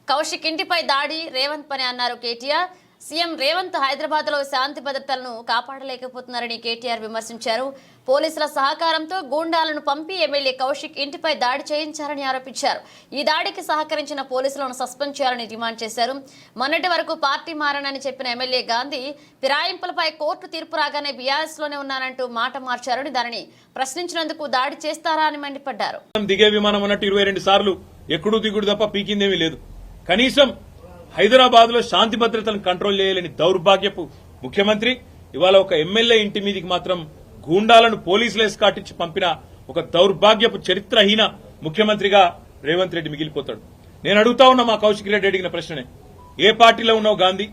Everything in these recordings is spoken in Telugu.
కౌశిక్ ఇంటిపై దాడి రేవంత్ పని అన్నారు కేటీఆర్. సీఎం రేవంత్ హైదరాబాద్ లో శాంతి భద్రతలను కాపాడలేకపోతున్నారని కేటీఆర్ విమర్శించారు. పోలీసుల సహకారంతో గూండాలను పంపి ఎమ్మెల్యే కౌశిక్ ఇంటిపై దాడి చేయించారని ఆరోపించారు. ఈ దాడికి సహకరించిన పోలీసులను సస్పెండ్ చేయాలని డిమాండ్ చేశారు. మొన్నటి వరకు పార్టీ మారనని చెప్పిన ఎమ్మెల్యే గాంధీ ఫిరాయింపులపై కోర్టు తీర్పు రాగానే బీఆర్ఎస్ లోనే ఉన్నానంటూ మాట మార్చారని, దానిని ప్రశ్నించినందుకు దాడి చేస్తారా అని మండిపడ్డారు. దిగే విమానం ఉన్నట్టు 22 సార్లు ఎక్కడూ దిగుడు తప్ప పీకిందేమీ లేదు. కనీసం హైదరాబాద్ లో శాంతి భద్రతలను కంట్రోల్ చేయలేని దౌర్భాగ్యపు ముఖ్యమంత్రి ఇవాళ ఒక ఎమ్మెల్యే ఇంటి మీదికి మాత్రం గూండాలను పోలీసులు ఎస్కాటించి పంపిన ఒక దౌర్భాగ్యపు చరిత్రహీన ముఖ్యమంత్రిగా రేవంత్ రెడ్డి మిగిలిపోతాడు. నేను అడుగుతా ఉన్నా మా కౌశిక్ రెడ్డి అడిగిన ప్రశ్ననే, ఏ పార్టీలో ఉన్నావు గాంధీ?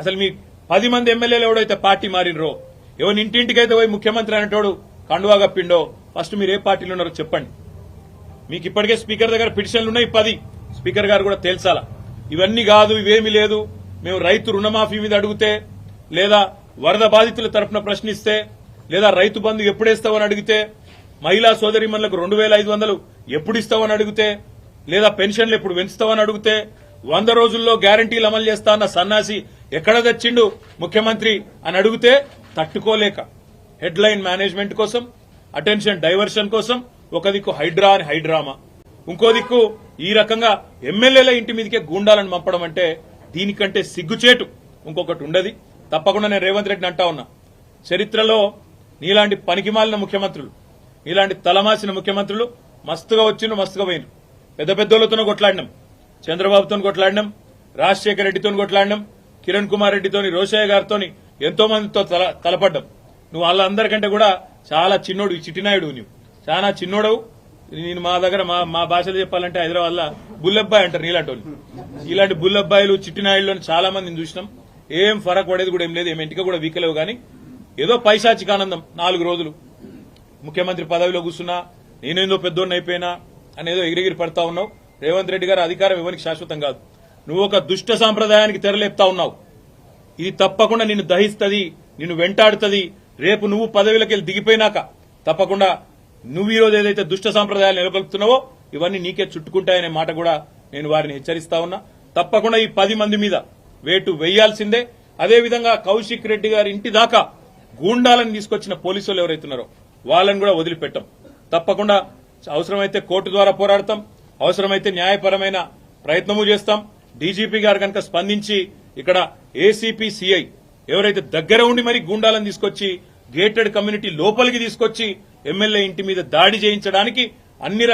అసలు మీ 10 మంది ఎమ్మెల్యేలు ఎవడైతే పార్టీ మారినరో, ఎవరి ఇంటింటికైతే పోయి ముఖ్యమంత్రి అనేటోడు కండువా కప్పిండో, ఫస్ట్ మీరు ఏ పార్టీలో ఉన్నారో చెప్పండి. మీకు ఇప్పటికే స్పీకర్ దగ్గర పిటిషన్లు ఉన్నాయి 10. స్పీకర్ గారు కూడా తేల్చాలా. ఇవన్నీ కాదు, ఇవేమీ లేదు, మేము రైతు రుణమాఫీ మీద అడిగితే, లేదా వరద బాధితుల తరఫున ప్రశ్నిస్తే, లేదా రైతు బంధు ఎప్పుడేస్తావని అడిగితే, మహిళా సోదరిమణులకు 2500 ఎప్పుడు ఇస్తావని అడిగితే, లేదా పెన్షన్లు ఎప్పుడు పెంచుతావని అడిగితే, 100 రోజుల్లో గ్యారంటీలు అమలు చేస్తా అన్న సన్నాసి ఎక్కడ తెచ్చిండు ముఖ్యమంత్రి అని అడిగితే తట్టుకోలేక హెడ్లైన్ మేనేజ్మెంట్ కోసం, అటెన్షన్ డైవర్షన్ కోసం ఒక దిక్కు హైడ్రా అని హైడ్రామా, ఇంకో దిక్కు ఈ రకంగా ఎమ్మెల్యేల ఇంటి మీదకే గూండాలను పంపడం అంటే దీనికంటే సిగ్గుచేటు ఇంకొకటి ఉండదు. తప్పకుండా నేను రేవంత్ రెడ్డిని అంటా ఉన్నా, చరిత్రలో నీలాంటి పనికిమాలిన ముఖ్యమంత్రులు, నీలాంటి తలమాసిన ముఖ్యమంత్రులు మస్తుగా వచ్చిండ్రు, మస్తుగా పోయినరు. పెద్ద పెద్దోళ్లతోనే కొట్లాడినాం, చంద్రబాబుతో కొట్లాడినాం, రాజశేఖర రెడ్డితో కొట్లాడినాం, కిరణ్ కుమార్ రెడ్డితోని, రోషయ్య గారితో ఎంతో మందితో తలపడ్డాం. నువ్వు వాళ్ళందరికంటే కూడా చాలా చిన్నోడు, చిట్టినాయుడు, నువ్వు చాలా చిన్నోడవు. నేను మా దగ్గర మా భాషలో చెప్పాలంటే హైదరాబాద్ లో బుల్లబ్బాయి అంటారు నీలాంటి వాళ్ళు. ఇలాంటి బుల్లబ్బాయిలు చిట్టినాయుళ్ళు చాలా మందిని చూసినాం. ఏం ఫరక్ పడేది కూడా ఏం లేదు, ఏం ఇంటికి కూడా వీకలేవు. కానీ ఏదో పైశాచిక ఆనందం 4 రోజులు ముఖ్యమంత్రి పదవిలో కూర్చున్నా, నేనేందో పెద్దోడిని అయిపోయినా అనేదో ఎగిరిగిరి పడతా ఉన్నావు. రేవంత్ రెడ్డి గారు అధికారం ఎవరికి శాశ్వతం కాదు. నువ్వు ఒక దుష్ట సాంప్రదాయానికి తెరలేపుతా ఉన్నావు. ఇది తప్పకుండా నిన్ను దహిస్తుంది, నిన్ను వెంటాడుతుంది. రేపు నువ్వు పదవిలోకి వెళ్ళి దిగిపోయినాక తప్పకుండా నువ్వు ఈరోజు ఏదైతే దుష్ట సాంప్రదాయాలు నెలకొల్పుతున్నావో ఇవన్నీ నీకే చుట్టుకుంటాయనే మాట కూడా నేను వారిని హెచ్చరిస్తా ఉన్నా. తప్పకుండా ఈ 10 మంది మీద వేటు వేయాల్సిందే. అదేవిధంగా కౌశిక్ రెడ్డి గారి ఇంటి దాకా గూండాలను తీసుకొచ్చిన పోలీసులు ఎవరైతున్నారో వాళ్ళని కూడా వదిలిపెట్టాం. తప్పకుండా అవసరమైతే కోర్టు ద్వారా పోరాడతాం, అవసరమైతే న్యాయపరమైన ప్రయత్నము చేస్తాం. డీజీపీ గారు కనుక స్పందించి ఇక్కడ ఏసీపీ సిఐ ఎవరైతే దగ్గర ఉండి మరి గూండాలను తీసుకొచ్చి గేటెడ్ కమ్యూనిటీ లోపలికి తీసుకొచ్చి ఎమ్మెల్యే ఇంటి మీద దాడి చేయించడానికి అన్ని